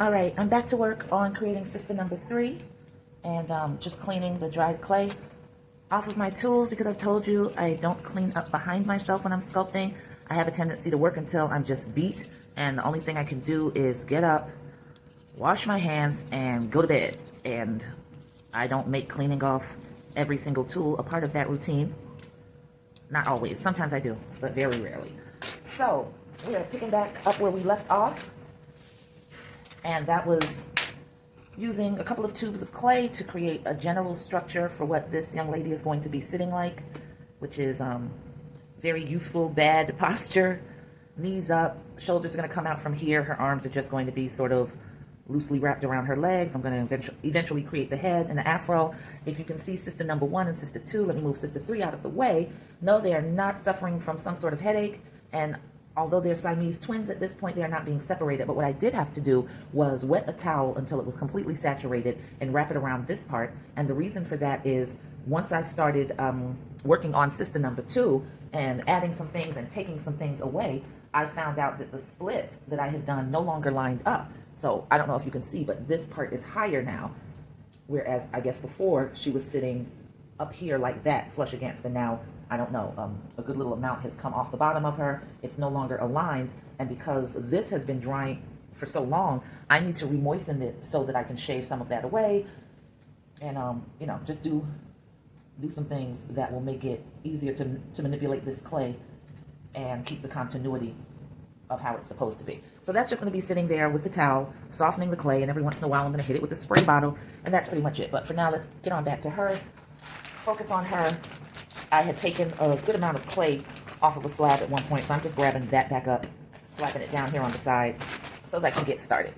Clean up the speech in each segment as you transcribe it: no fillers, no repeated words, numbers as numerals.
All right, I'm back to work on creating SISTA number 3 and just cleaning the dried clay off of my tools because I've told you I don't clean up behind myself when I'm sculpting. I have a tendency to work until I'm just beat, and the only thing I can do is get up, wash my hands, and go to bed. And I don't make cleaning off every single tool a part of that routine. Not always. Sometimes I do, but very rarely. So we are picking back up where we left off. And that was using a couple of tubes of clay to create a general structure for what this young lady is going to be sitting like, which is very youthful, bad posture, knees up, shoulders are going to come out from here. Her arms are just going to be sort of loosely wrapped around her legs. I'm going to eventually create the head and the afro. If you can see SISTA number 1 and SISTA 2, let me move SISTA 3 out of the way. No, they are not suffering from some sort of headache, and although they're Siamese twins at this point, they are not being separated. But what I did have to do was wet a towel until it was completely saturated and wrap it around this part. And the reason for that is once I started working on SISTA number 2 and adding some things and taking some things away, I found out that the split that I had done no longer lined up. So I don't know if you can see, but this part is higher now. Whereas I guess before she was sitting up here like that, flush against, and now I don't know, a good little amount has come off the bottom of her. It's no longer aligned, and because this has been drying for so long, I need to remoisten it so that I can shave some of that away, and you know, just do some things that will make it easier to manipulate this clay and keep the continuity of how it's supposed to be. So that's just going to be sitting there with the towel, softening the clay, and every once in a while I'm going to hit it with the spray bottle, and that's pretty much it. But for now, let's get on back to her, focus on her. I had taken a good amount of clay off of a slab at one point, so I'm just grabbing that back up, slapping it down here on the side so that I can get started.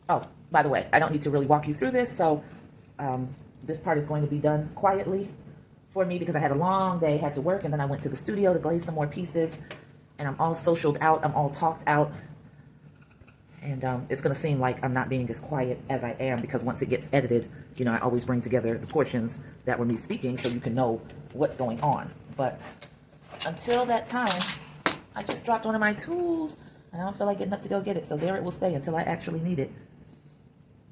Oh, by the way, I don't need to really walk you through this, so this part is going to be done quietly for me because I had a long day, had to work, and then I went to the studio to glaze some more pieces, and I'm all socialed out, I'm all talked out. And it's going to seem like I'm not being as quiet as I am because once it gets edited, you know, I always bring together the portions that were me speaking so you can know what's going on. But until that time, I just dropped one of my tools and I don't feel like getting up to go get it. So there it will stay until I actually need it.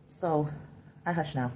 So I hush now.